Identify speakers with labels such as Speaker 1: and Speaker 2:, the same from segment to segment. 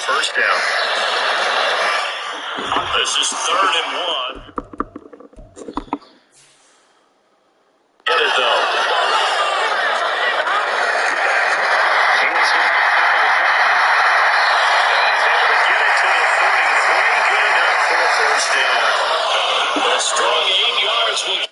Speaker 1: first down. This is 3rd and 1. Get it, though. A strong 8 yards will...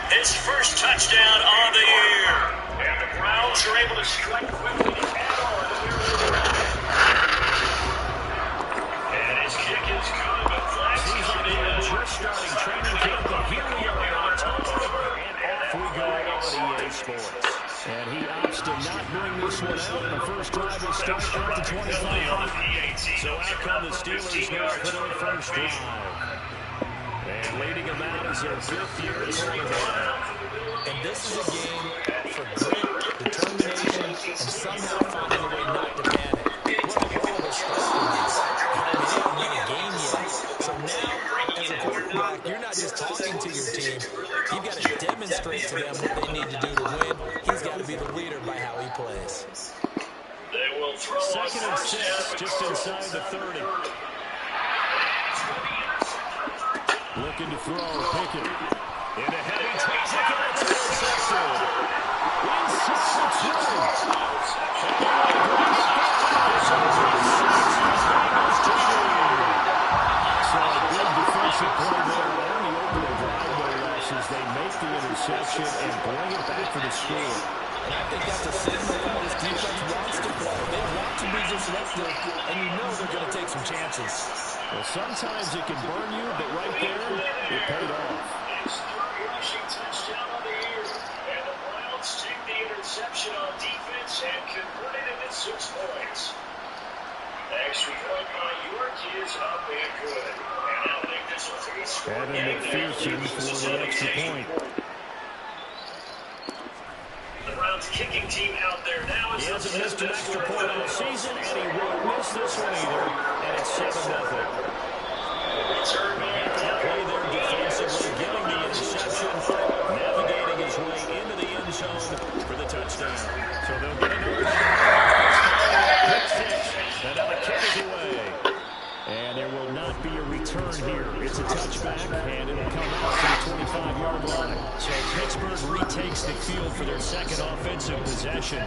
Speaker 1: His first touchdown on the year. And the Browns are able to strike quickly to add on to their lead. And his kick is good, but flags coming in. Just starting training camp, but here we are on top of it. And off we go on EA Sports. And he opts to not bring this one out. The first drive will start at the 25. So out come the Steelers now for their first drive. And leading him out is their 5th year quarterback.
Speaker 2: And this is a game for grit, determination, and somehow finding a way not to panic. We're all of us struggling this. They haven't won a game yet. So now, as a quarterback, you're not just talking to your team. You've got to demonstrate to them what they need to do to win. He's got to be the leader by how he plays.
Speaker 1: They will throw
Speaker 3: 2nd and 6, just inside the 30. Looking to throw, Pickett. Into heavy traffic, and it's intercepted. Inside So a good defensive play there on the opening drive, no losses. They make the interception and bring it back for the score.
Speaker 2: And I think that's a signal that this defense wants to play. They want to be disruptive, and you know they're going to take some chances.
Speaker 3: Well, sometimes it can burn you, but right there, it paid off.
Speaker 1: It's the rushing touchdown of the year. And the Browns take the interception on defense and convert it into 6 points. Extra point by York is up and good. And I'll make this a 3-score game.
Speaker 3: McPherson for the extra point.
Speaker 1: The Browns kicking team out there now.
Speaker 3: He hasn't missed an extra point all season, and he won't miss this one either. And it's 7-0.
Speaker 1: Return man
Speaker 3: Play there defensively, getting the interception, navigating his way into the end zone for the touchdown. So they'll get another pick 6, and now the kick is away. And there will not be a return here. It's a touchback, and it'll come out to the 25-yard line. So Pittsburgh retakes the field for their 2nd offensive possession.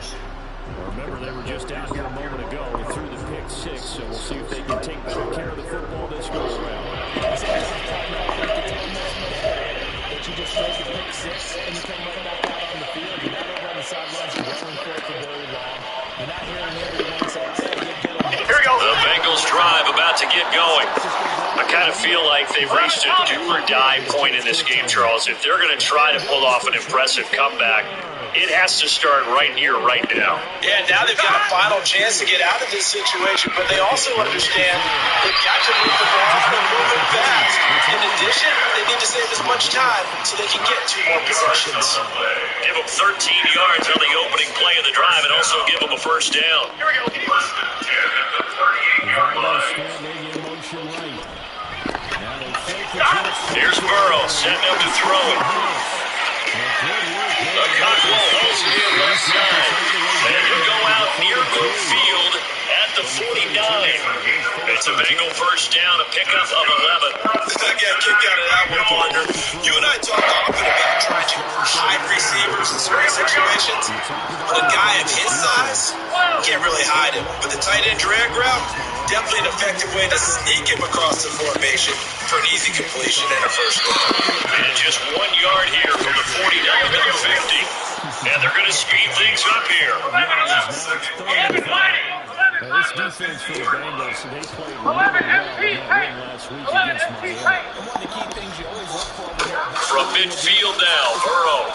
Speaker 3: Remember, they were just out here a moment ago through the pick 6, so we'll see if they can take better care of the football this go around.
Speaker 2: That you just make a pick 6 and you come right back out on the field. You're not over on the sidelines dwelling for it for very long. You're not hearing everyone say,
Speaker 1: here we go. The Bengals
Speaker 3: drive about to get going. I kind of feel like they've reached a do-or-die point in this game, Charles. If they're going to try to pull off an impressive comeback, it has to start right here, right now.
Speaker 4: Yeah, now they've got a final chance to get out of this situation, but they also understand they've got to move the ball and move it fast. In addition, they need to save as much time so they can get 2 more possessions.
Speaker 3: Give them 13 yards on the opening play of the drive and also give them a first down. Here we go. Here's Burrow setting up to throw it. The Cockrell holds it in left side. And he'll go out near midfield at the 49. It's a Bengal first down, a pickup of 11.
Speaker 4: I got kicked out of that one, Wonder. You and I talked often about trying to hide receivers in certain situations. But a guy of his size can't really hide him. But the tight end drag route, definitely an effective way to sneak him across the formation for an easy completion and a first down.
Speaker 3: And just 1 yard here from the 49 to the 50. And they're going to speed things up here.
Speaker 1: This defense for the Bengals, they played really well in that win last week against Miami.
Speaker 2: And one of the key things you always look for when you're
Speaker 3: From midfield now, Burrow.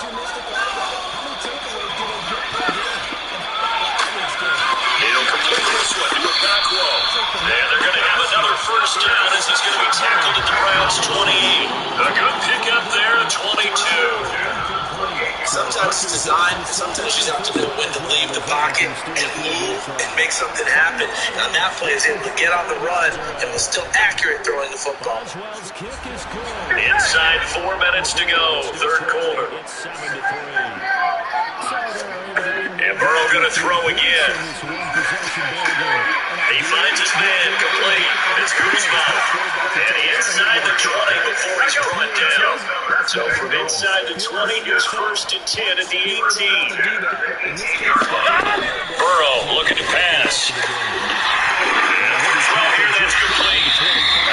Speaker 3: He'll complete this one to a back row. And they're going to have another first down as he's going to be tackled at the Browns' 28. A good pickup there at 22.
Speaker 4: Sometimes it's designed, sometimes you have to know when to leave the pocket and move and make something happen. And on that play, he's able to get on the run and was still accurate throwing the football.
Speaker 3: Inside 4 minutes to go, third quarter. And Burrow going to throw again. He finds his man complete. It's Kuzma. And inside the 20 before he's brought down. So from inside the 20, here's first and 10 at the 18. Burrow looking to pass. Throw here, that's complete.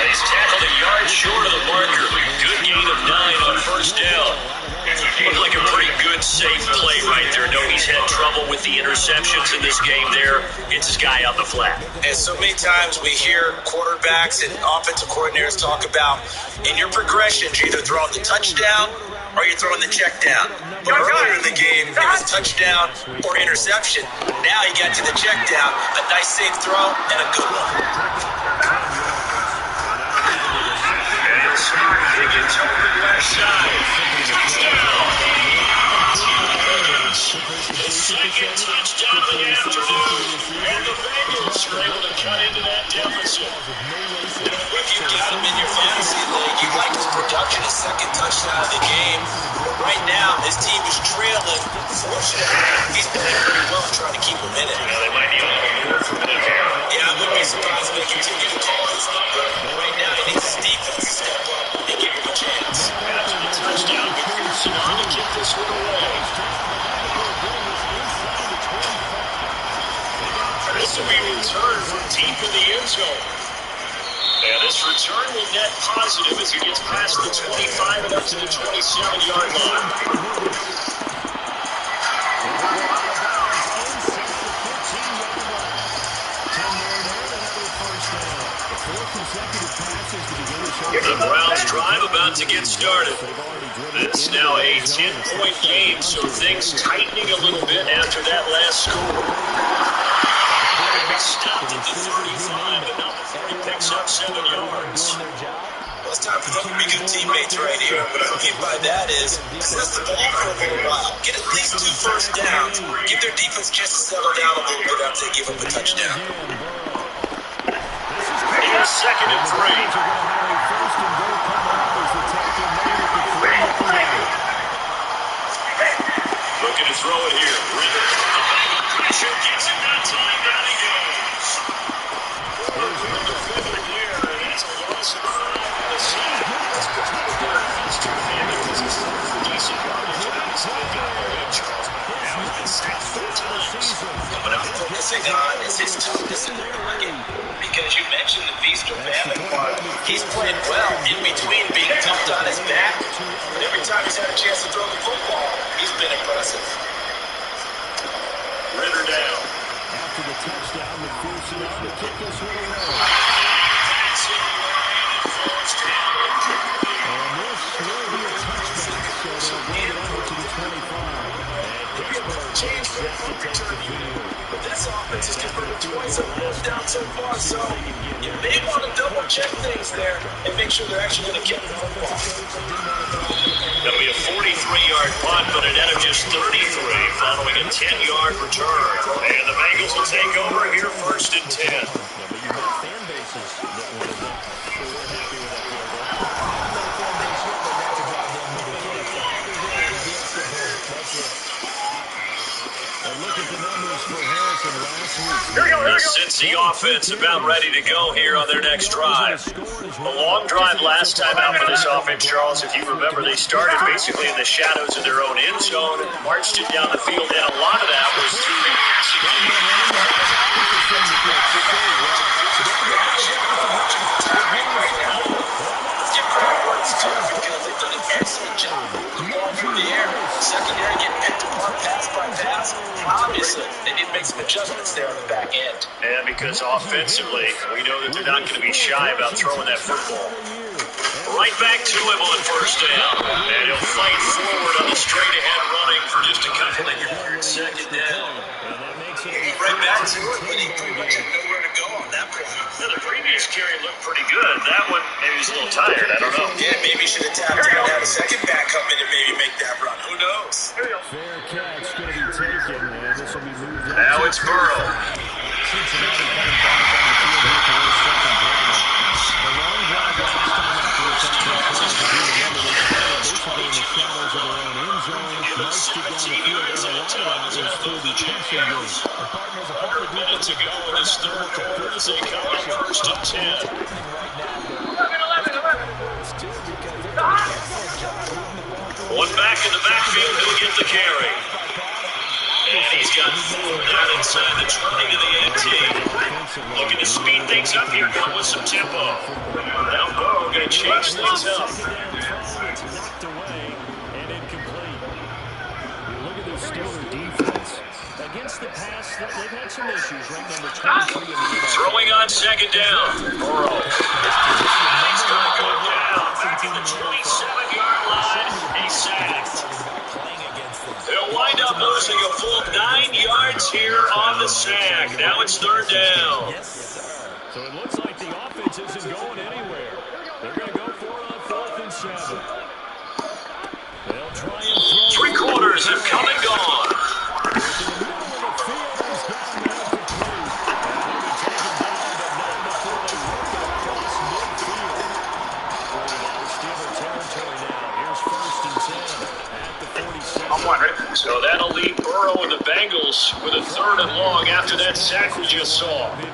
Speaker 3: He's tackled a yard short of the marker. Good gain of 9 on first down. Looked like a pretty good, safe play right there. No, he's had trouble with the interceptions in this game there. It's his guy on the flat.
Speaker 4: And so many times we hear quarterbacks and offensive coordinators talk about, in your progressions, you're either throwing the touchdown or you're throwing the check down. But earlier in the game, it was touchdown or interception. Now he got to the check down, a nice safe throw, and a good one.
Speaker 3: And he'll start Higgins over the left side. Touchdown! The second touchdown of the afternoon. And the Bengals are able to cut into that deficit.
Speaker 4: If you got him in your fantasy league, you like his production, his second touchdown of the game. But right now, his team is trailing. Fortunately, he's playing pretty well and trying to keep him in it.
Speaker 3: They might need a little more from him here.
Speaker 4: Yeah, I wouldn't be surprised if they continue to call his number. But right now, he needs his defense to step up and give him a chance.
Speaker 3: After the touchdown, McPherson on to kick this one away. This will be returned from deep in the end zone. And this return will net positive as he gets past the 25 and up to the 27-yard line. The Browns drive about to get started. It's now a 10-point game, so things tightening a little bit after that last score. Stopped at the 35, but now the 40 picks up 7 yards.
Speaker 4: Well, it's time for them to be good teammates right here. What I mean by that is, possess the ball for a little while. Get at least 2 first downs. Give their defense a chance to settle down a little bit after they give up a touchdown.
Speaker 3: Here's second and 3. Looking to throw it here. Ritter. Pressure gets it that time. Down he goes. There's one defender here. That's a loss of 5 in the season. That's good. That's too bad because this is a decent garbage. It's not good, Charles. Now he's been sacked 4 times.
Speaker 4: What I'm focusing on is his toughness in the pocket. Because you mentioned the feast or famine part. He's played well in between being dumped on his back. But every time he's had a chance to throw the football, he's been impressive.
Speaker 3: Ritter down.
Speaker 1: After the touchdown, McPherson on to kick this one away.
Speaker 4: But this offense has converted twice on fourth down so far, so you may want to double-check things there and make sure they're actually going to get the football. That'll be a 43-yard punt, but a net of just 33 following a 10-yard return. And the Bengals will take over here first and 10. The Cincy offense about ready to go here on their next drive. A long drive last time out for this offense, Charles. If you remember, they started basically in the shadows of their own end zone, marched it down the field, and a lot of that was through the passing game. Because they've done an excellent job going through the air. Secondary getting picked apart pass by pass. Obviously, they need to make some adjustments there on the back end. And because offensively, we know that they're not going to be shy about throwing that football. Right back to him on first down. And he'll fight forward on the straight-ahead running for just a couple of yards. Second down. Right back to it, but he pretty much had nowhere to go on that point. Yeah, the previous carry looked pretty good. That one, maybe he's a little tired. I don't know. Yeah, maybe he should have tapped it and had a second backup in and maybe make that run. Who knows?
Speaker 1: Fair catch going to be taken, and this will be moved.
Speaker 4: Now it's Burrow.
Speaker 1: Cincinnati coming back on the field here for their second drive. A long drive last time after this offense tries to do the number they started basically in the shadows of their own end zone. Marched it down the field, and a lot of that was through the passing game.
Speaker 4: Under a minute to go in this third quarter as they come up first and 10. One back in the backfield, he'll get the carry. And he's got 4 down inside the 20 to the 18. Looking to speed things up here, going with some tempo. Now Burrow going to change things up.
Speaker 1: Knocked away and incomplete. You look at this Steeler defense. Against the pass, they've had some issues. Ranked number 23 in the NFL.
Speaker 4: Throwing on second down. Burrow. He's going to go down. Back in the 27-yard line. He's sacked. They'll wind up losing a full 9 yards here on the sack. Now it's third down.
Speaker 1: So it looks like the offense isn't going anywhere. They're going to go for it on 4th and 7. They'll try and throw.
Speaker 4: 3 quarters have come and gone. So that'll leave Burrow and the Bengals with a 3rd and long after that sack we just saw.
Speaker 1: The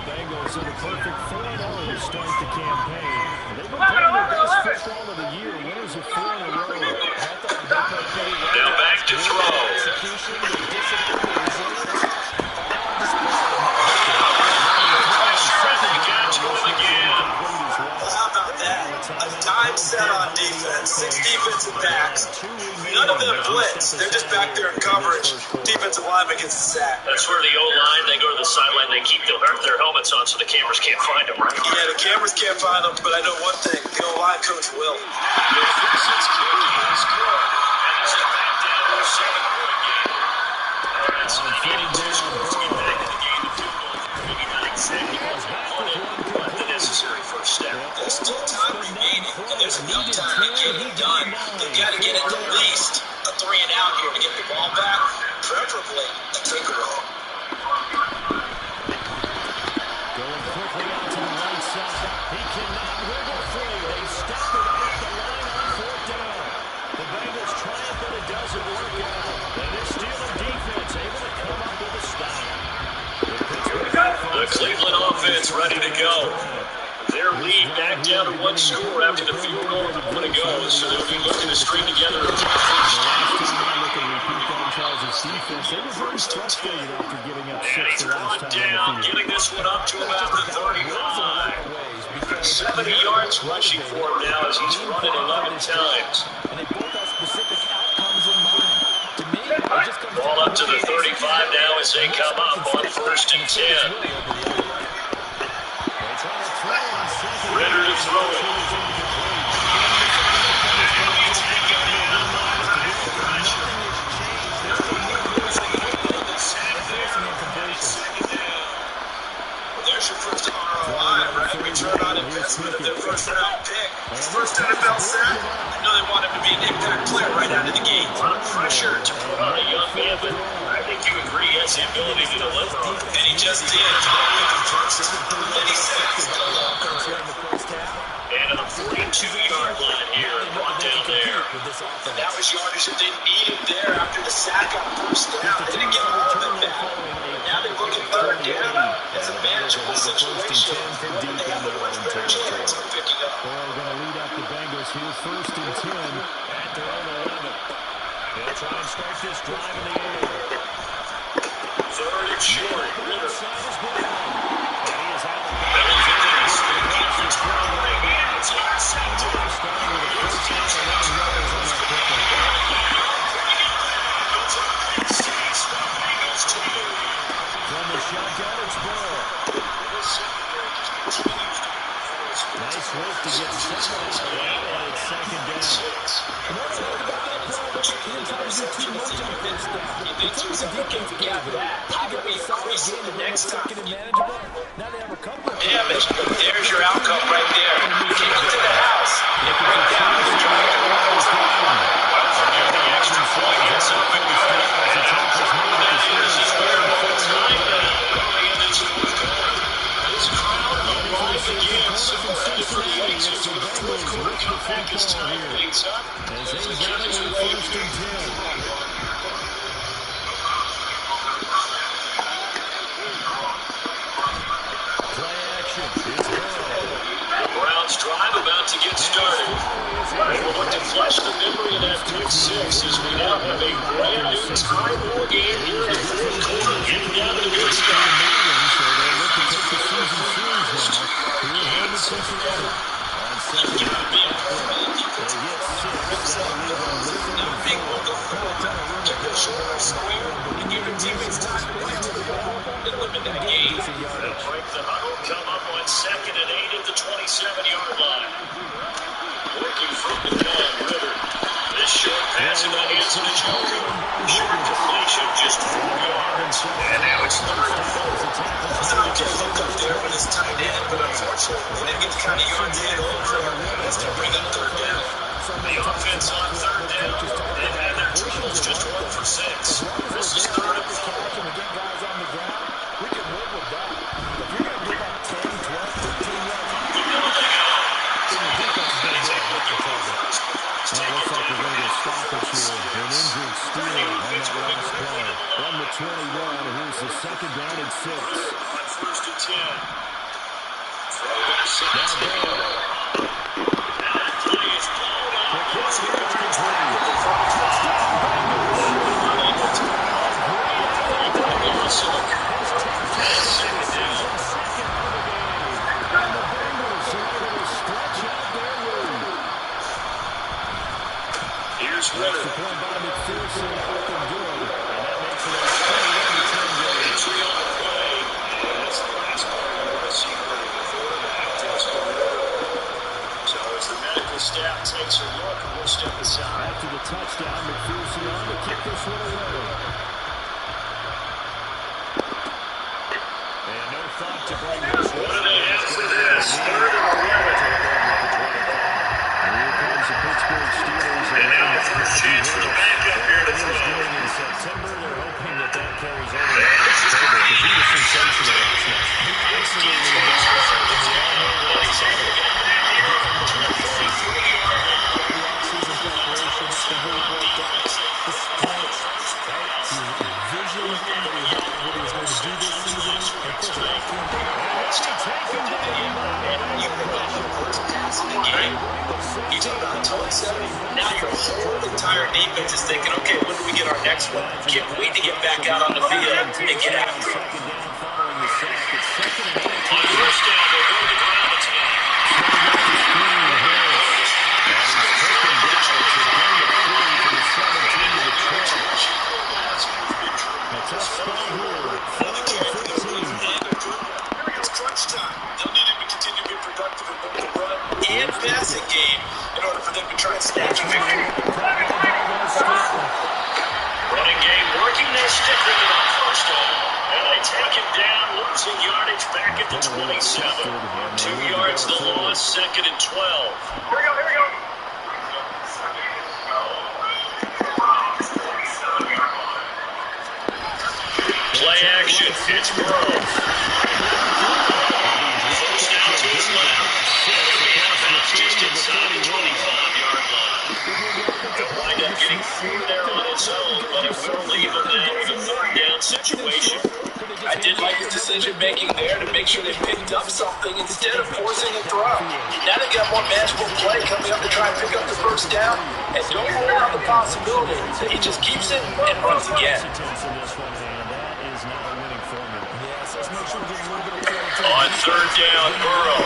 Speaker 1: Bengals in a perfect 4-0 to start the campaign. They've been playing their best football of the year. Winners of 4 in a row.
Speaker 4: Now back to throw. A dime set on defense, 6 defensive backs. None of them blitz. They're just back there in coverage. Defensive lineman gets a sack. That's where the O-line, they go to the sideline, they keep their helmets on so the cameras can't find them. Yeah, the cameras can't find them, but I know one thing. The O-line coach will. There's still time remaining, and there's enough time to get it done. They've got to get at least a 3 and out here to get the ball back, preferably a takeaway.
Speaker 1: Going quickly out to the right side. He cannot wiggle free. They step it off the line on 4th down. The Bengals trying, but it doesn't work out. And this Steeler defense able to come up with a stop.
Speaker 4: The Cleveland offense ready to go. Their lead back down to 1 score after the field goal a moment ago, so they'll be looking to string together a first and he's brought down, getting this one up to about the 35. 70 yards rushing for him now as he's running 11 times. Ball up to the 35 now as they come up on 1st and 10. Ready to throw it. really want him to be an impact player right out of the gate.
Speaker 3: A lot of pressure to put on a young man, but I think you agree he has the ability to deliver on it.
Speaker 4: And he just did. And he says, go longer.
Speaker 3: And to the 42-yard line here, brought down there.
Speaker 4: And that was yardage that they needed there after the sack on first down. They didn't get all of it back. Now they look at third down as a manageable situation. They have a much better chance of picking up.
Speaker 1: They're going to lead up the Bengals here, 1st and 10 at their own 11. They'll try and start this drive in the air.
Speaker 3: Third and short. Ritter.
Speaker 1: And he is out of the
Speaker 3: Defense right in. It's intercepted.
Speaker 1: starting with a first down and 11 yards on that pickup. From the shotgun, it's Burrow. Nice work to get 7 out of that, and it's 2nd down.
Speaker 4: Damn it. There's your outcome right there. Kick it to the house. And break down the drive.
Speaker 3: The extra point gets up and going. Here's his third time now. This crowd alive again. Separated for the exit to the fourth quarter comeback as time fades up.
Speaker 1: As they gather in 1st and 10. Play action. It's Burrow.
Speaker 3: The Browns drive about to get started. We'll look to flush the memory of that pick six as we now have a brand new tie ball game here in the fourth quarter. Getting down to the good stuff.
Speaker 1: So they look to take the season series now. Here at home in Cincinnati. On 2nd down, they get 6. That'll leave them with 3rd and 4.
Speaker 4: Check the short or square and give your teammates time to play to the ball and limit that game.
Speaker 3: They'll break the huddle, come up on 2nd and 8 at the 27-yard line. Working from the gun, Ritter. This short pass in the hands of the Joker. Short completion, just 4 yards. And now it's 3rd and 4.
Speaker 4: That's an okay look up there when it's tight end, but unfortunately, they didn't get the kind of yards they had over as to bring up 3rd down.
Speaker 3: The offense on 3rd down. They've had their totals just 1 for 6. This is 3rd and 4.
Speaker 2: We can live with that. If you're going to give up 10, 12, 15 yards,
Speaker 1: It looks like we're going to get stoppage here. An injured Steele on that last play. From the 21, here's the 2nd down and 6.
Speaker 3: On 1st and 10. Throw
Speaker 1: Now Burrow.
Speaker 3: and that play is blown up. Here's Ritter.
Speaker 1: Point by McPherson, looking good. And that makes it a 21-10 game.
Speaker 3: Entry on the play. And that's the last part you want to see from the quarterback. So as the medical staff takes a look, we'll step aside.
Speaker 1: After the touchdown, McPherson on to kick this one away. And no thought to bring this one.
Speaker 3: What do they have for this? 3rd and 11.
Speaker 1: Here comes the Pittsburgh Steelers.
Speaker 3: And now the first chance for the backup here to throw.
Speaker 1: In September, they're hoping that carries over to October because he was sensational last night. He absolutely
Speaker 4: You talk about tone setting. Now your whole entire defense is thinking, okay, when do we get our next one? Can't wait to get back out on the field and get after it.
Speaker 3: On 1st down, they're going to ground attack.
Speaker 4: It's crunch time. They'll need him to continue to be productive in both the run and passing game in order for them to try and snatch a victory.
Speaker 3: Running game working. They stick with it on 1st down. And they take him down, losing yardage back at the 27. 2 yards the loss, 2nd and 12. Here we go.
Speaker 4: third situation. I did like his decision-making there to make sure they picked up something instead of forcing a throw. Now they've got more manageable play coming up to try and pick up the first down. And don't rule out the possibility that he just keeps it and runs again. On third down, Burrow.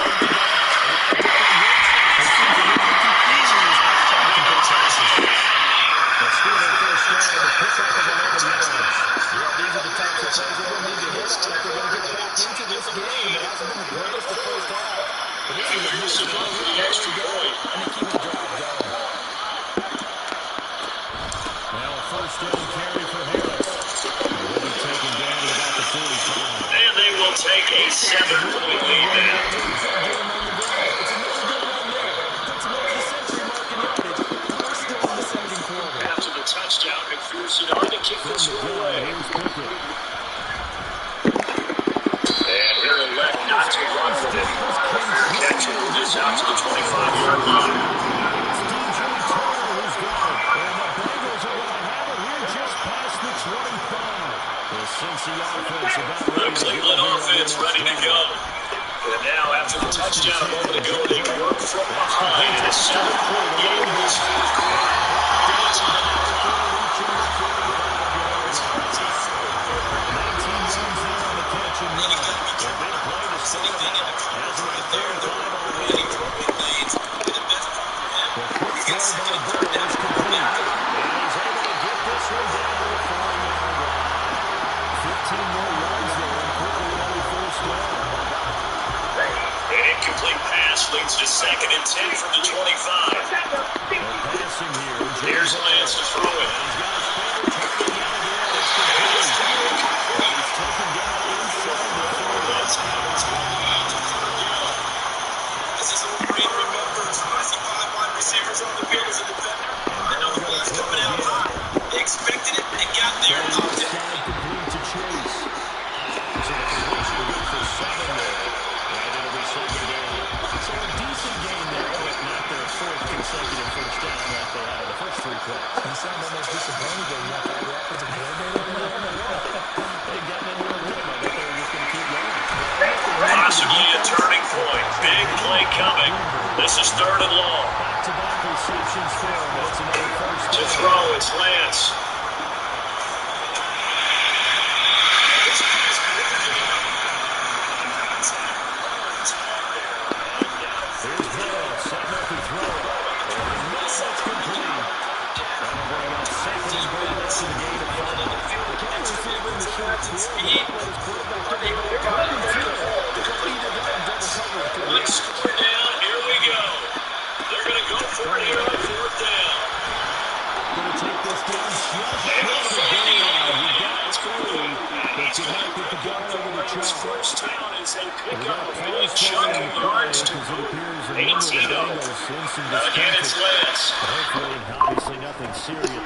Speaker 2: These are the types of plays they're going to need to hit on if they're going to get back into this game. It hasn't been the greatest the first half, but this is a new strong extra point, and they keep the drive going.
Speaker 3: Now a first down carry for Harris. He'll be taken down to about the 45.
Speaker 4: And they will take a 7-point lead now.
Speaker 2: It's another good run there. Puts him over the century mark in yardage. We're still in the second quarter.
Speaker 4: After the touchdown, McPherson hard to kick this one away. And he'll elect not to run with it. Catch it this out to the 25-yard line.
Speaker 3: It's DJ Turner who's got it. And the Bengals are going to have it here just past the 25. The Cincy offense about ready
Speaker 4: The Cleveland offense ready to go. And now, after the touchdown a moment ago, they work from behind. And it's 7-point Eagles. An incomplete pass leads to 2nd and 10 from the 25. Here's Lance to throw it. This is what Green remembers. I see 5 wide receivers on the field as a defender. And now the ball's coming out high. They expected it. They got there and knocked it.
Speaker 3: So a decent game there, but not their 4th consecutive first down like they had in the first 3 plays.
Speaker 2: You sound almost disappointed that you have to have the offensive coordinator in there.
Speaker 3: They got into a rhythm. I bet they were just going to keep going.
Speaker 4: Possibly a turning point. Big play coming. This is 3rd and long.
Speaker 3: Back-to-back receptions for him. It's another first
Speaker 4: To
Speaker 3: down.
Speaker 4: throw, it's Lance.
Speaker 3: Here's Bell, setting up to throw. And that's complete. That'll bring up 2nd and goal to the game of 5.
Speaker 4: Let's score down. Here we go. They're going to go for it here on 4th down.
Speaker 3: Going to take this down
Speaker 4: They will find the
Speaker 3: It's going. But you might get the ball over the
Speaker 4: His
Speaker 3: track.
Speaker 4: first down as they pick up a big chunk of yards to move. 18-0. Again, it's Lance.
Speaker 3: Hopefully, obviously nothing serious.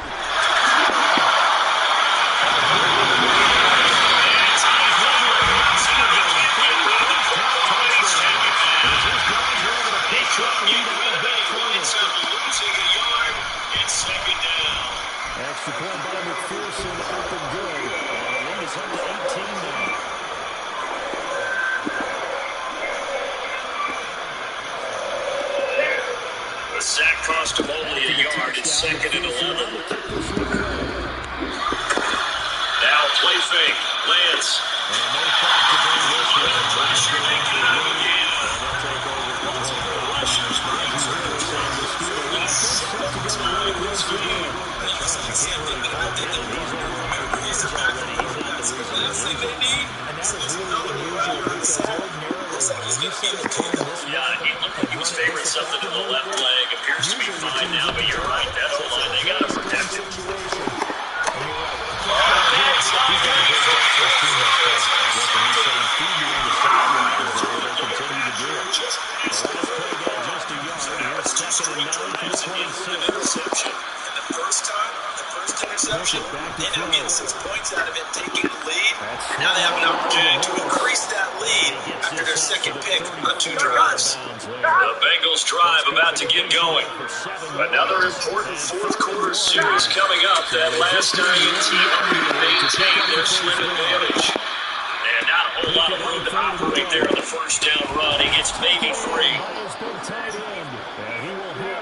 Speaker 3: Extra point by McPherson, up and good. And the lead is up to 18 now.
Speaker 4: The sack cost him only a yard. It's 2nd and 11. Now play fake. Lance. Pressure making out again. Multiple rushers brings he was favoring something to the left leg. Appears to be fine now, but you're right. That O-line, they got to protect him. first time, the first interception, they ended up getting 6 points out of it, taking the lead. And now they have an opportunity to increase that lead after their second pick on 2 drives.
Speaker 3: The Bengals drive about to get going. Another important fourth quarter series coming up. That last team maintained their slim advantage. And not a whole lot of room to operate there in the first down run. He gets maybe 3.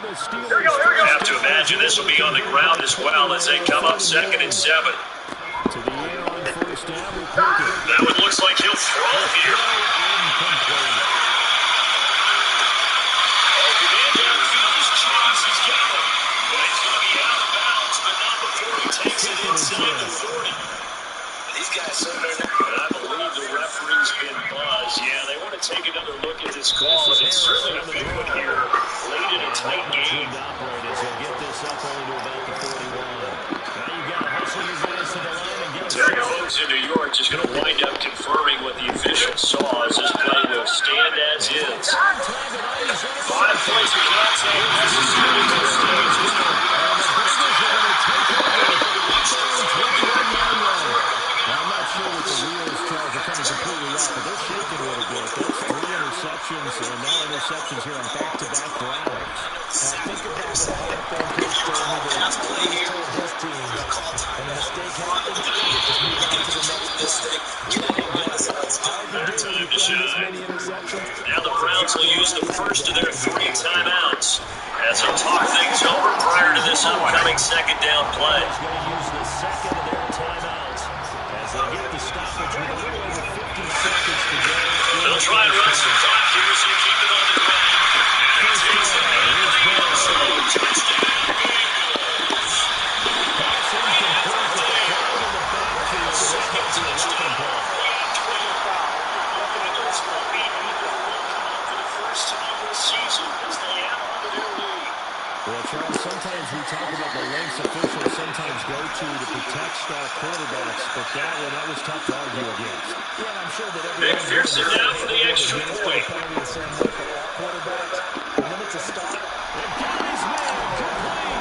Speaker 3: You have to imagine this will be on the ground as well as they come up 2nd and 7. That one looks like he'll throw here. He's got him. But he's going to be out of bounds, but not before he takes it inside the 40.
Speaker 4: These guys sitting there.
Speaker 3: I believe the referee's been buzzed. Yeah, they want to take another look at this call, and it's certainly a big one here. Late in a tight game. The folks in New York just going to wind up confirming what the official saw as this play will stand as is. 5 plays to count, necessary to
Speaker 1: and now interceptions here on back-to-back drives. Think about what Coach told me that he told his team, and the mistake happens, just move on to the next mistake.
Speaker 3: Time to shine. Now the Browns will use the first of their 3 timeouts as they talk things over prior to this upcoming second down play. They'll try and run some clock here so they keep it on the ground. And he takes it out of the end zone. Touchdown, Bengals. Second touchdown. Bengals will lead for the first time this season as they have under their lead.
Speaker 1: Well, Charles, sometimes we talk about the lengths officials sometimes go to protect star quarterbacks, but that was tough to argue against. Yeah, I'm sure that
Speaker 3: McPherson down for the extra point.
Speaker 1: Quarterbacks, and then it's a stop. And Gary's man, complete.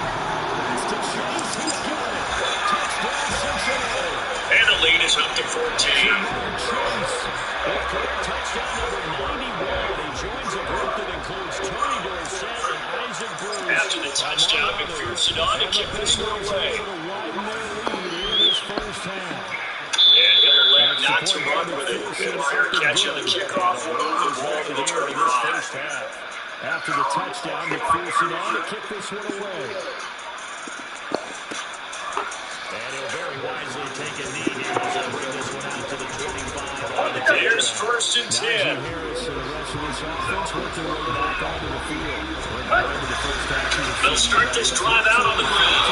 Speaker 1: That's to Chase. He's got it. Touchdown, Cincinnati.
Speaker 3: And the lead is up to 14.
Speaker 1: Chase, with career touchdown number 91. He joins a group that includes Tony Dorsett and Isaac Bruce.
Speaker 3: After the touchdown, McPherson on to kick this one away. And he'll elect not to run with it. And fair catch on the kickoff will move the ball to the 35.
Speaker 1: After the touchdown, McPherson on to kick this one away. And he'll very wisely take a knee here as they bring this one out to the 25.
Speaker 3: There's 1st and 10.
Speaker 1: Harris and the rest of this offense working their way back onto the field.
Speaker 3: They'll start this drive out on the ground.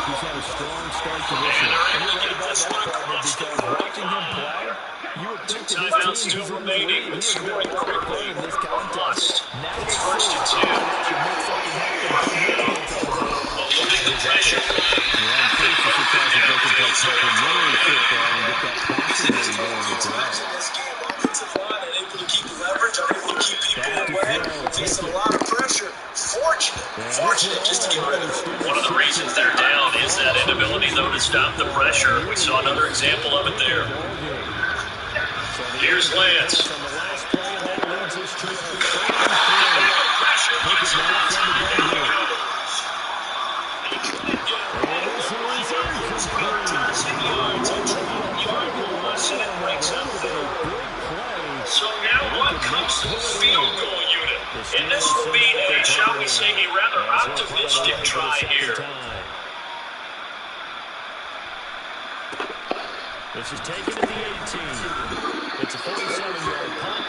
Speaker 1: He's had a strong start to this one.
Speaker 3: And they're able to get this one across the board.
Speaker 1: Watching him play, you would think
Speaker 3: 2 timeouts still remaining, but scoring quickly. Lost. It's 1st and 2. Loading the pressure.
Speaker 4: Facing a lot of pressure. Fortunate just to get rid of it.
Speaker 3: One of the reasons they're down is that inability, though, to stop the pressure. We saw another example of it there. Here's Lance. So now what comes to the field goal unit? And this will be a, shall we say, a rather optimistic try here.
Speaker 1: This is taken at the 18. It's a 47-yard punt.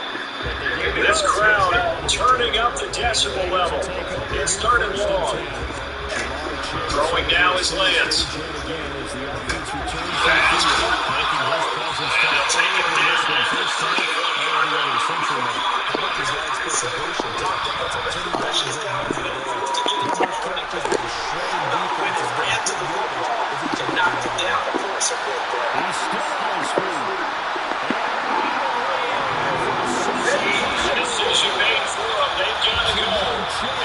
Speaker 3: This crowd turning up the decibel level. It started long. Throwing now is Lance. Fast punt. And they'll take it down at the 30-yard line. Decision made for them. They've got to go.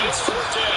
Speaker 3: It's 4th down.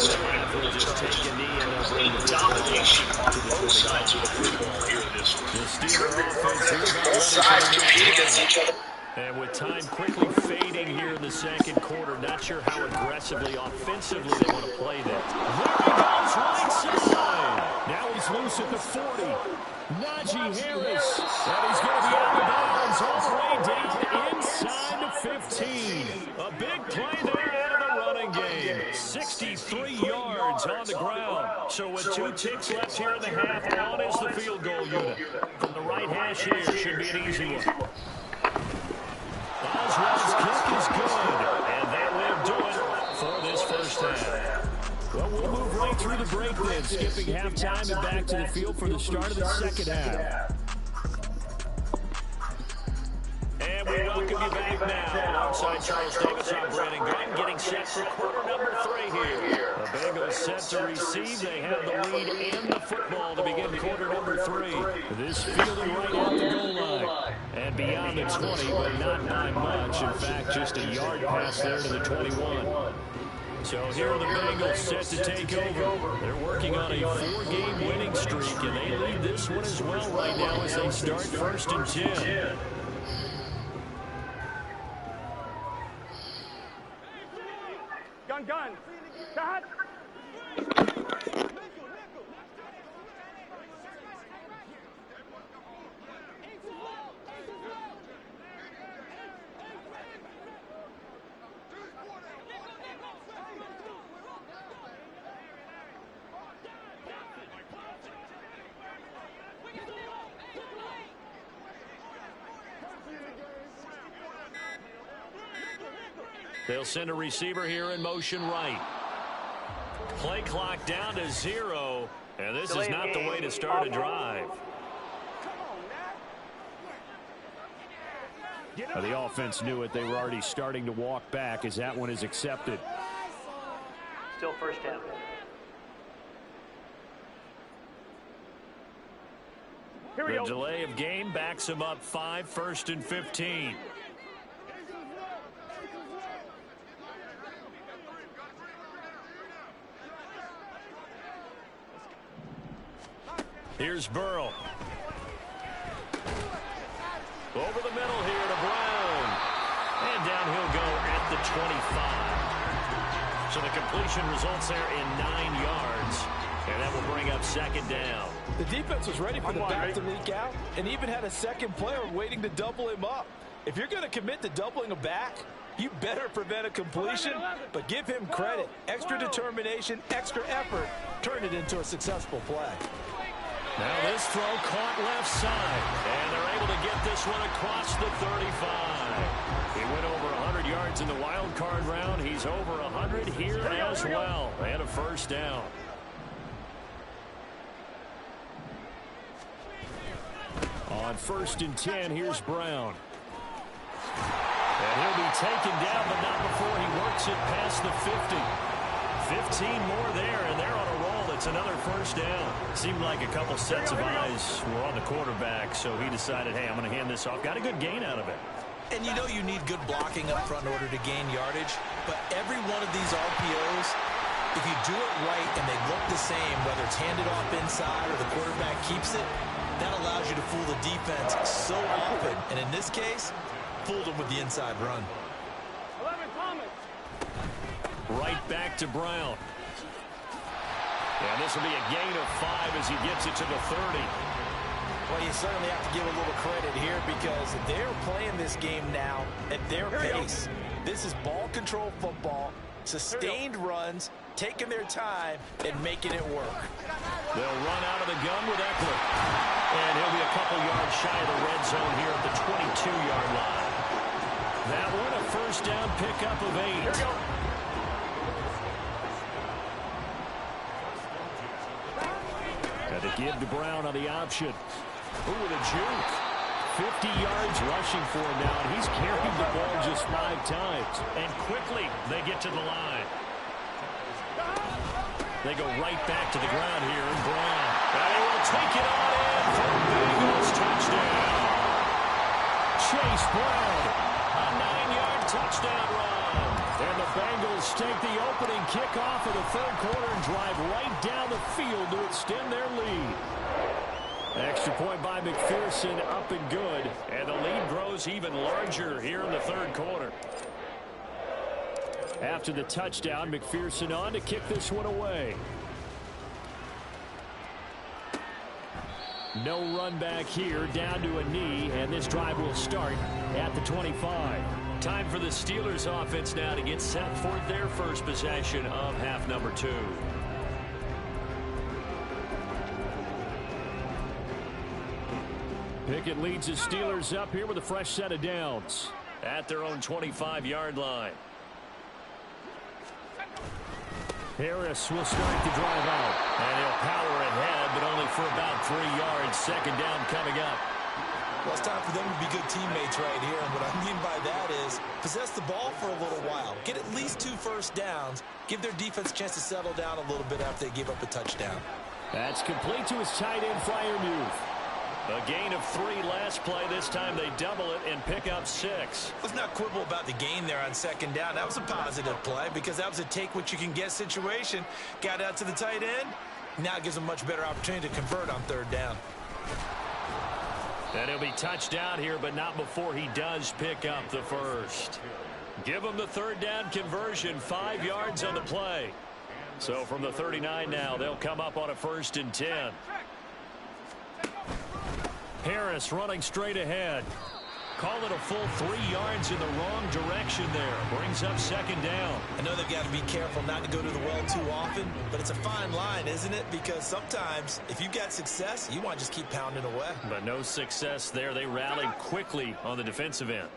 Speaker 1: The half will just take a knee and they'll bring the domination on both sides of the football here in this one.
Speaker 3: The Steeler offense here about
Speaker 1: Both sides compete against each other.
Speaker 3: And with time quickly fading here in the second quarter, not sure how aggressively, offensively they want to play that. There he goes, right side. Now he's loose at the 40. Najee Harris. And he's going to be out of bounds all the way down inside the 15. A big play there out of the running game. 63 yards on the ground. So with 2 ticks left here in the half, on is the field goal unit. From the right hash here, should be an easy one. Oswald's kick is good, and that will do it for this first half. Well, we'll move right through the break then, skipping halftime and back to the field for the start of the second half. And we welcome you back now. Alongside Charles Davis, I'm Brandon Gordon, getting set for quarter number 3 here. The Bengals set to receive. They have the lead and the football to begin quarter number 3. This fielding right at the goal line. And beyond the 20, but not by much. In fact, just a yard pass there to the 21. So here are the Bengals set to take over. They're working on a 4-game winning streak, and they lead this one as well right now as they start 1st and 10.
Speaker 5: Gun. Cut.
Speaker 3: They'll send a receiver here in motion right. Play clock down to 0, and this is not the way to start a drive. The offense knew it. They were already starting to walk back as that one is accepted.
Speaker 5: Still first down.
Speaker 3: The delay of game backs him up 5, 1st and 15. Here's Burrow. Over the middle here to Brown. And down he'll go at the 25. So the completion results there in 9 yards. And that will bring up 2nd down.
Speaker 2: The defense was ready for the back to leak out and even had a second player waiting to double him up. If you're going to commit to doubling a back, you better prevent a completion, but give him credit. Extra determination, extra effort, turn it into a successful play.
Speaker 3: Now this throw caught left side, and they're able to get this one across the 35. He went over 100 yards in the wild card round. He's over 100 here as well, and a 1st down. On 1st and 10, here's Brown. And he'll be taken down, but not before he works it past the 50. 15 more there, and they're on a roll. It's another 1st down. Seemed like a couple sets of eyes were on the quarterback, so he decided, hey, I'm going to hand this off. Got a good gain out of it.
Speaker 6: And you know you need good blocking up front in order to gain yardage, but every one of these RPOs, if you do it right and they look the same, whether it's handed off inside or the quarterback keeps it, that allows you to fool the defense so often. And in this case, fooled them with the inside run.
Speaker 3: Right back to Brown. And this will be a gain of 5 as he gets it to the 30.
Speaker 2: Well, you certainly have to give a little credit here because they're playing this game now at their pace. This is ball control football, sustained runs, taking their time, and making it work.
Speaker 3: They'll run out of the gun with Eckler. And he'll be a couple yards shy of the red zone here at the 22-yard line. That one a 1st down pickup of 8. And to give to Brown on the option. Ooh, with a juke. 50 yards rushing for him now, and he's carried the ball just 5 times. And quickly, they get to the line. They go right back to the ground here, and Brown. And he will take it on in for the Bengals touchdown. Chase Brown, a 9-yard touchdown run.
Speaker 1: And the Bengals take the opening kickoff of the third quarter and drive right down the field to extend their lead. Extra point by McPherson, up and good. And the lead grows even larger here in the third quarter. After the touchdown, McPherson on to kick this one away. No run back here, down to a knee, and this drive will start at the 25. Time for the Steelers offense now to get set for their first possession of half number 2. Pickett leads the Steelers up here with a fresh set of downs at their own 25-yard line. Harris will start the drive out. And he'll power ahead, but only for about 3 yards. Second down coming up.
Speaker 6: Well, it's time for them to be good teammates right here. And what I mean by that is possess the ball for a little while. Get at least 2 first downs. Give their defense a chance to settle down a little bit after they give up a touchdown.
Speaker 1: That's complete to his tight end, Freiermuth. A gain of 3 last play. This time they double it and pick up 6.
Speaker 6: Let's not quibble about the gain there on second down. That was a positive play because that was a take-what-you-can-get situation. Got out to the tight end. Now it gives them a much better opportunity to convert on third down.
Speaker 1: And he'll be touched down here, but not before he does pick up the first. Give him the third down conversion, 5 yards on the play. So from the 39 now, they'll come up on a 1st and 10. Harris running straight ahead. Call it a full 3 yards in the wrong direction there. Brings up second down.
Speaker 6: I know they've got to be careful not to go to the well too often, but it's a fine line, isn't it? Because sometimes if you've got success, you want to just keep pounding away.
Speaker 1: But no success there. They rallied quickly on the defensive end.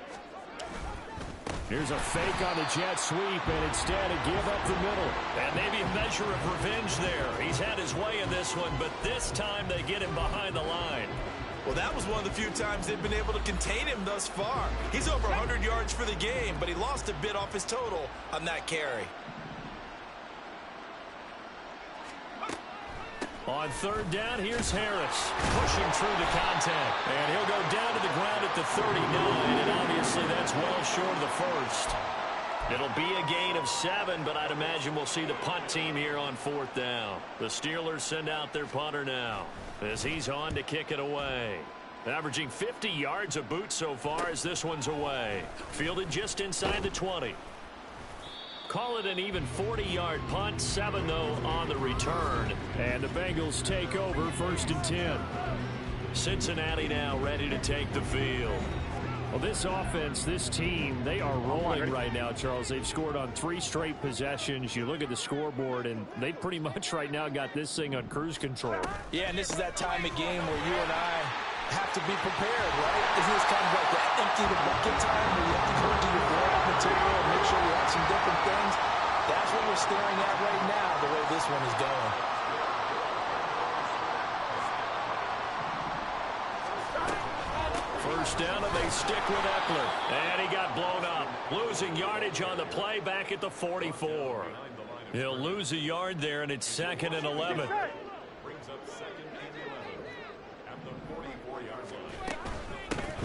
Speaker 1: Here's a fake on the jet sweep, and instead a give up the middle. And maybe a measure of revenge there. He's had his way in this one, but this time they get him behind the line.
Speaker 6: Well, that was one of the few times they've been able to contain him thus far. He's over 100 yards for the game, but he lost a bit off his total on that carry.
Speaker 1: On third down, here's Harris pushing through the contact. And he'll go down to the ground at the 39, and obviously that's well short of the first. It'll be a gain of 7, but I'd imagine we'll see the punt team here on 4th down. The Steelers send out their punter now as he's on to kick it away. Averaging 50 yards a boot so far as this one's away. Fielded just inside the 20. Call it an even 40-yard punt. 7, though, on the return. And the Bengals take over 1st and 10. Cincinnati now ready to take the field. Well, this offense, this team, they are rolling right now, Charles. They've scored on 3 straight possessions. You look at the scoreboard, and they pretty much right now got this thing on cruise control.
Speaker 6: Yeah, and this is that time of game where you and I have to be prepared, right? Isn't this kind of like that empty the bucket time where you have to go into your draft material and make sure you have some different things? That's what we're staring at right now, the way this one is going.
Speaker 1: First down, and they stick with Eckler. And he got blown up. Losing yardage on the play back at the 44. He'll lose a yard there, and it's 2nd and 11.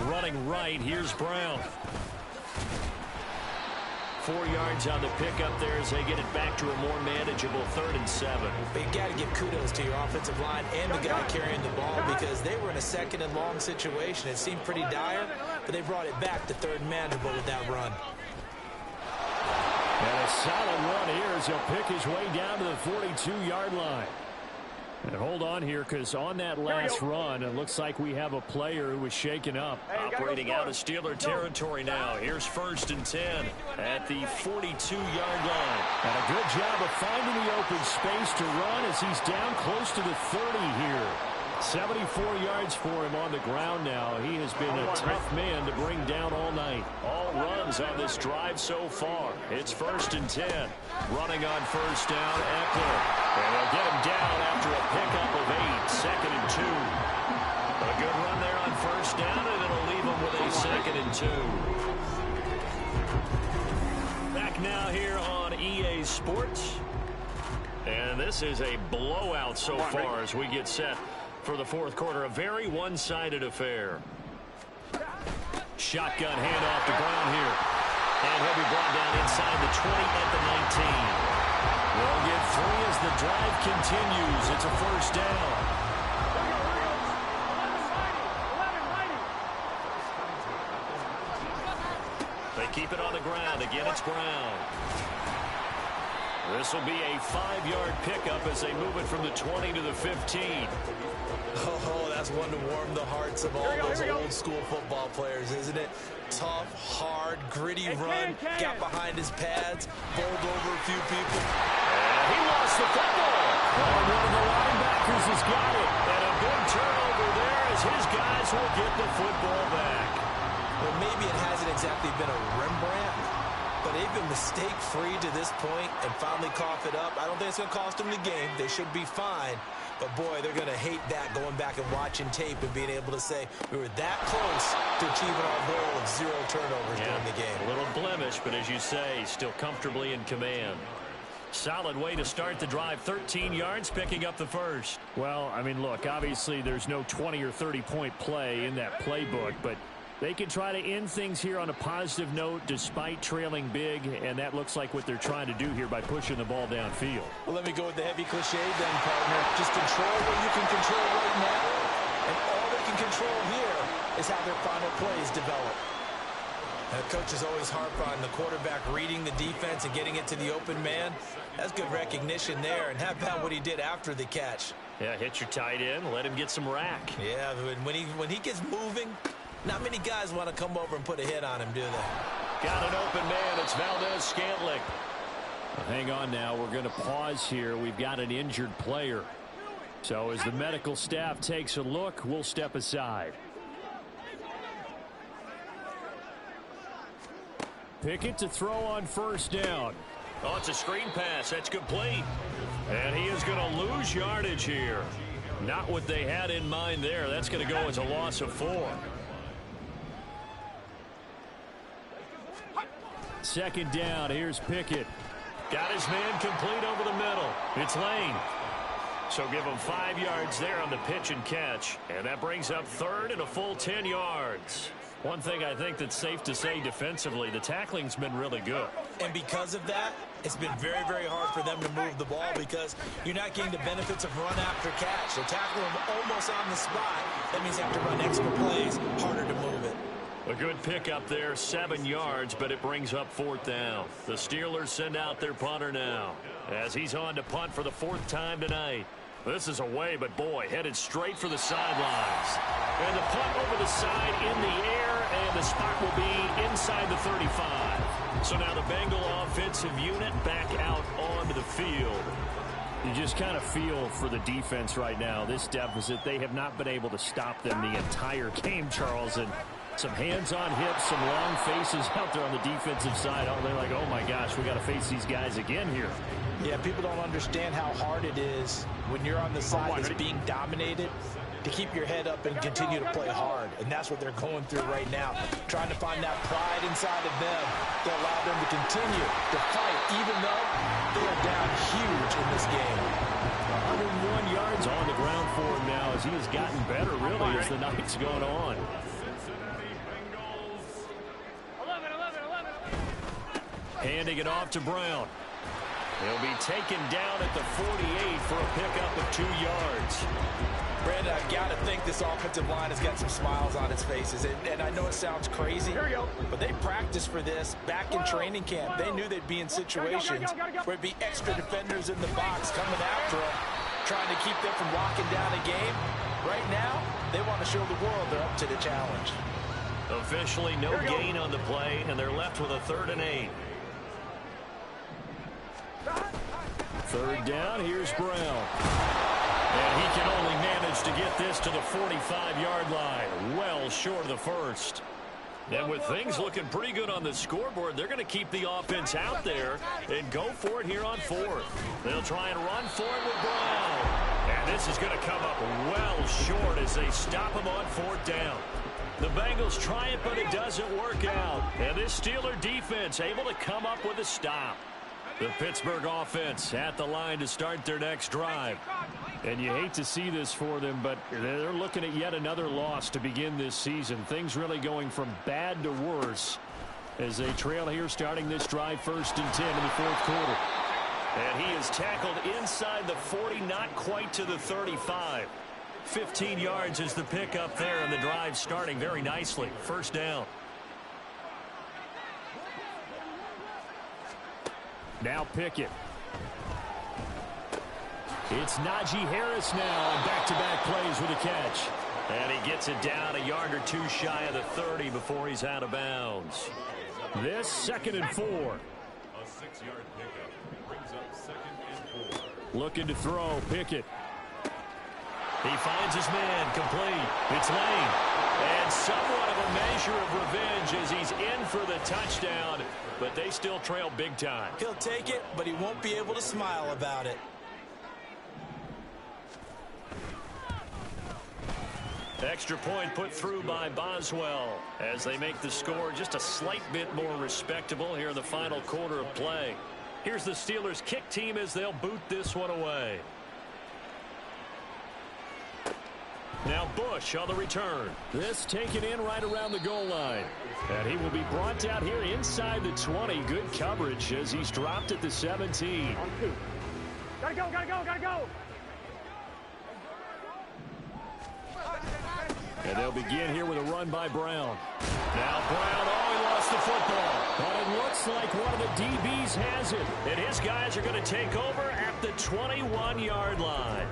Speaker 1: Running right, here's Brown. 4 yards on the pickup there as they get it back to a more manageable 3rd and 7.
Speaker 6: But you got to give kudos to your offensive line and the guy carrying the ball because they were in a 2nd and long situation. It seemed pretty dire, but they brought it back to 3rd and manageable with that run.
Speaker 1: And a solid run here as he'll pick his way down to the 42-yard line. And hold on here, because on that last run, it looks like we have a player who was shaken up. Operating out of Steeler territory now. Here's 1st and 10 at the 42-yard line. And a good job of finding the open space to run as he's down close to the 30 here. 74 yards for him on the ground now. He has been a tough man to bring down all night. All runs on this drive so far. It's 1st and 10. Running on 1st down, Eckler. And they'll get him down after a pickup of 8. 2nd and 2. A good run there on 1st down, and it'll leave him with a 2nd and 2. Back now here on EA Sports. And this is a blowout so far as we get set for the 4th quarter. A very one-sided affair. Shotgun handoff to Brown here.
Speaker 3: And he'll be brought down inside the 20 at the 19. They'll get 3 as the drive continues. It's a first down. They keep it on the ground. Again, it's Brown. This will be a 5-yard pickup as they move it from the 20 to the 15.
Speaker 6: Oh, that's one to warm the hearts of all those old-school football players, isn't it? Tough, hard, gritty run, got behind his pads, bowled over a few people.
Speaker 3: And he lost the football. Oh, one of the linebackers has got it. And a big turnover there as his guys will get the football back.
Speaker 6: Well, maybe it hasn't exactly been a Rembrandt, but they've been mistake-free to this point and finally cough it up. I don't think it's going to cost them the game. They should be fine. But, boy, they're going to hate that going back and watching tape and being able to say we were that close to achieving our goal of 0 turnovers during the game.
Speaker 3: A little blemish, but as you say, still comfortably in command. Solid way to start the drive. 13 yards, picking up the first. Well, I mean, look, obviously there's no 20 or 30-point play in that playbook, but they can try to end things here on a positive note despite trailing big, and that looks like what they're trying to do here by pushing the ball downfield.
Speaker 6: Well, let me go with the heavy cliche then, partner. Just control what you can control right now, and all they can control here is how their final plays develop. Now, coaches always harp on the quarterback reading the defense and getting it to the open man. That's good recognition there, and how about what he did after the catch?
Speaker 3: Yeah, hit your tight end, let him get some rack.
Speaker 6: Yeah, when he gets moving, not many guys want to come over and put a hit on him, do they?
Speaker 3: Got an open man. It's Valdez-Scantling. Well, hang on now. We're going to pause here. We've got an injured player. So as the medical staff takes a look, we'll step aside. Pickett to throw on first down. Oh, it's a screen pass. That's complete. And he is going to lose yardage here. Not what they had in mind there. That's going to go as a loss of 4. Second down. Here's Pickett. Got his man complete over the middle. It's Lane. So give him 5 yards there on the pitch and catch. And that brings up third and a full 10 yards. One thing I think that's safe to say defensively, the tackling's been really good. And because of that, it's been very, very hard for them to move the ball because you're not getting the benefits of run after catch. They tackle him almost on the spot. That means you have to run extra plays, harder to move it. A good pickup there, 7 yards, but it brings up 4th down. The Steelers send out their punter now as he's on to punt for the 4th time tonight. This is away, but boy, headed straight for the sidelines. And the punt over the side in the air, and the spot will be inside the 35. So now the Bengal offensive unit back out onto the field. You just kind of feel for the defense right now. This deficit, they have not been able to stop them the entire game, Charles. And some hands on hips, some long faces out there on the defensive side. Oh, they're like, oh my gosh, we got to face these guys again here.
Speaker 6: Yeah, people don't understand how hard it is when you're on the side that's being dominated to keep your head up and continue to play hard. And that's what they're going through right now, trying to find that pride inside of them to allow them to continue to fight, even though they are down huge in this game.
Speaker 3: 101 yards on the ground for him now as he has gotten better, really, as the night's going on. Handing it off to Brown. He'll be taken down at the 48 for a pickup of 2 yards.
Speaker 6: Brandon, I've got to think this offensive line has got some smiles on its faces. And I know it sounds crazy, but they practiced for this back in training camp. They knew they'd be in situations where it'd be extra defenders in the box coming after them, trying to keep them from locking down a game. Right now, they want to show the world they're up to the challenge.
Speaker 3: Officially no gain on the play, and they're left with a 3rd and 8. 3rd down, here's Brown. And he can only manage to get this to the 45-yard line, well short of the first. And with things looking pretty good on the scoreboard, they're going to keep the offense out there and go for it here on 4th. They'll try and run for it with Brown. And this is going to come up well short as they stop him on 4th down. The Bengals try it, but it doesn't work out. And this Steeler defense able to come up with a stop. The Pittsburgh offense at the line to start their next drive. And you hate to see this for them, but they're looking at yet another loss to begin this season. Things really going from bad to worse as they trail here starting this drive 1st and 10 in the 4th quarter.
Speaker 1: And he is tackled inside the 40, not quite to the 35. 15 yards is the pickup there, and the drive starting very nicely. 1st down.
Speaker 3: Now Pickett. It's Najee Harris now on back-to-back plays with a catch.
Speaker 1: And he gets it down a yard or two shy of the 30 before he's out of bounds.
Speaker 3: This 2nd and 4.
Speaker 7: A 6-yard pickup brings up 2nd and 4.
Speaker 3: Looking to throw, Pickett.
Speaker 1: He finds his man, complete. It's Lane. And somewhat of a measure of revenge as he's in for the touchdown, but they still trail big time.
Speaker 6: He'll take it, but he won't be able to smile about it.
Speaker 1: Extra point put through by Boswell as they make the score just a slight bit more respectable here in the final quarter of play. Here's the Steelers' kick team as they'll boot this one away. Now Bush on the return.
Speaker 3: This taken in right around the goal line. And he will be brought down here inside the 20. Good coverage as he's dropped at the 17.
Speaker 5: On 2. Gotta go, gotta go, gotta go.
Speaker 3: And they'll begin here with a run by Brown. Now Brown, he lost the football. But it looks like one of the DBs has it.
Speaker 1: And his guys are going to take over at the 21-yard line.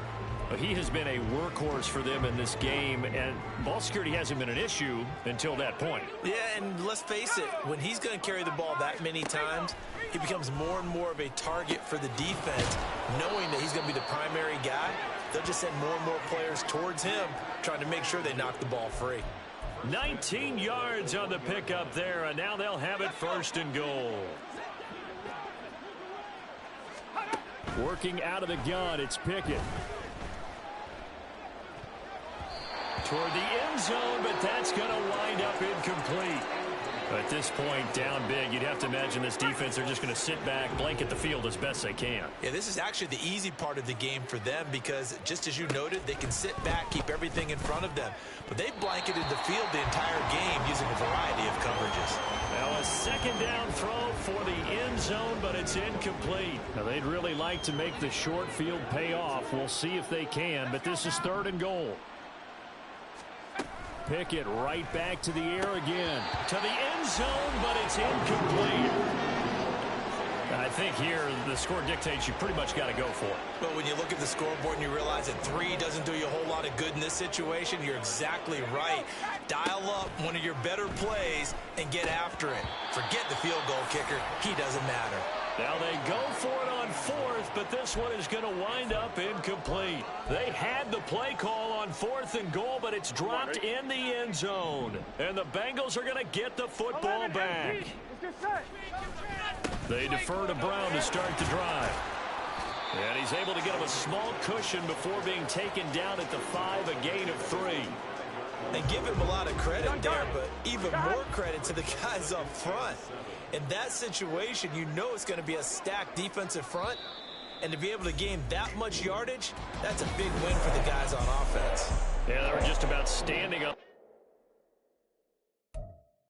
Speaker 3: He has been a workhorse for them in this game, and ball security hasn't been an issue until that point.
Speaker 6: Yeah, and let's face it, when he's going to carry the ball that many times, he becomes more and more of a target for the defense, knowing that he's going to be the primary guy. They'll just send more and more players towards him, trying to make sure they knock the ball free.
Speaker 1: 19 yards on the pickup there, and now they'll have it 1st and goal.
Speaker 3: Working out of the gun, it's Pickett.
Speaker 1: Toward the end zone, but that's going to wind up incomplete.
Speaker 3: At this point, down big, you'd have to imagine this defense, they're just going to sit back, blanket the field as best they can.
Speaker 6: Yeah, this is actually the easy part of the game for them because, just as you noted, they can sit back, keep everything in front of them. But they've blanketed the field the entire game using a variety of coverages.
Speaker 1: Now a 2nd down throw for the end zone, but it's incomplete.
Speaker 3: Now, they'd really like to make the short field pay off. We'll see if they can, but this is 3rd and goal. Pickett right back to the air again.
Speaker 1: To the end zone, but it's incomplete.
Speaker 3: I think here the score dictates you pretty much got to go for it.
Speaker 6: But when you look at the scoreboard and you realize that 3 doesn't do you a whole lot of good in this situation, you're exactly right. Dial up one of your better plays and get after it. Forget the field goal kicker. He doesn't matter.
Speaker 1: Now they go for it on 4th, but this one is going to wind up incomplete. They had the play call on 4th and goal, but it's dropped in the end zone. And the Bengals are going to get the football back. They defer to Brown to start the drive. And he's able to get him a small cushion before being taken down at the 5, a gain of 3.
Speaker 6: And give him a lot of credit there, but even more credit to the guys up front. In that situation, you know it's going to be a stacked defensive front. And to be able to gain that much yardage, that's a big win for the guys on offense.
Speaker 3: Yeah, they were just about standing up.